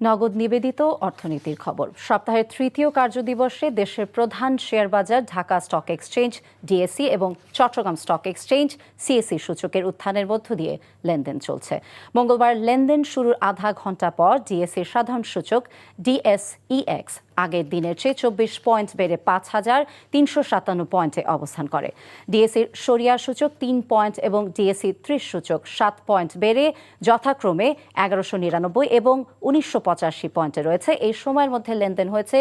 নগদ নিবেদিত অর্থনীতির খবর। সপ্তাহের তৃতীয় কার্যদিবসে দেশের প্রধান শেয়ার বাজার ঢাকা স্টক এক্সচেঞ্জ ডিএসই এবং চট্টগ্রাম স্টক এক্সচেঞ্জ সিএসই সূচকের উত্থানের মধ্য দিয়ে লেনদেন চলছে। মঙ্গলবার লেনদেন শুরুর আধা ঘন্টা পর ডিএসইর সাধারণ সূচক ডিএসইএক্স আগের দিনের চেয়ে 24 পয়েন্ট বেড়ে 5,357 পয়েন্টে অবস্থান করে। ডিএসইর সরিয়া সূচক 3 পয়েন্ট এবং ডিএসই 30 সূচক 7 পয়েন্ট বেড়ে যথাক্রমে 1199 এবং 1985 পয়েন্টে রয়েছে। এই সময়ের মধ্যে লেনদেন হয়েছে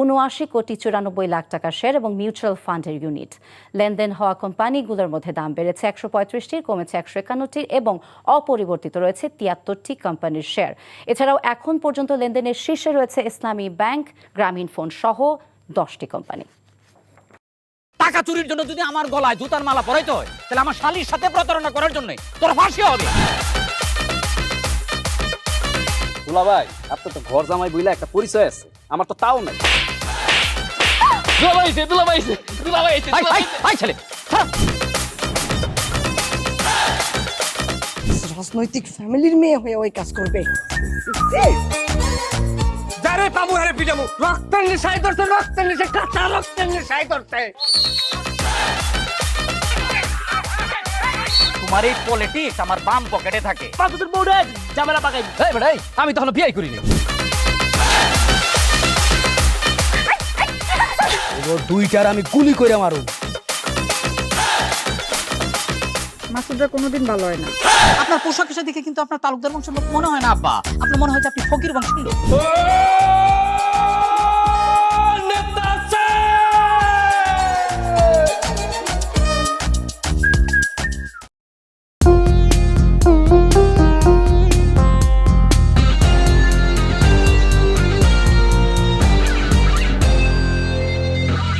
79,94,00,000 টাকার শেয়ার এবং মিউচুয়াল ফান্ডের ইউনিট। লেনদেন হওয়া কোম্পানিগুলোর মধ্যে দাম বেড়েছে 135টির, কমেছে 151টির এবং অপরিবর্তিত রয়েছে 73টি কোম্পানির শেয়ার। এছাড়াও এখন পর্যন্ত লেনদেনের শীর্ষে রয়েছে ইসলামী ব্যাংক, গ্রামীণ ফোন সহ 10টি কোম্পানি। টাকা চুরির জন্য যদি আমার গলায় জুতার মালা পরাইতে হয়, তাহলে আমার শালীর সাথে প্রতারণা করার জন্য তোর ফাঁসি হবে। দুলা ভাই, আপনার তো ঘর জামাই বইলা একটা পরিচয় আছে, আমার তো তাও নাই। রাজনৈতিক ফ্যামিলির মেয়ে হয়ে ওই কাজ করবে। যারে পাবো আরে পিটাবো, রক্তের নেশায় ধরছে, রক্তের নেশায়, কাঁচা রক্তের নেশায় ধরছে। তোমার এই পলিটিক্স আমার বাম পকেটে থাকে। পাকুদের বউরে ঝামেলা পাকাই। এই বেটাই, আমি তখন বিয়ে করিনি। দুইটার আমি গুলি করে মারু। মাসুদরা কোনোদিন ভালো হয় না। আপনার পোশাক আশাক দেখে কিন্তু আপনার তালুকদার বংশের লোক মনে হয় না আব্বা, আপনার মনে হয় যে আপনি ফকির বংশের লোক।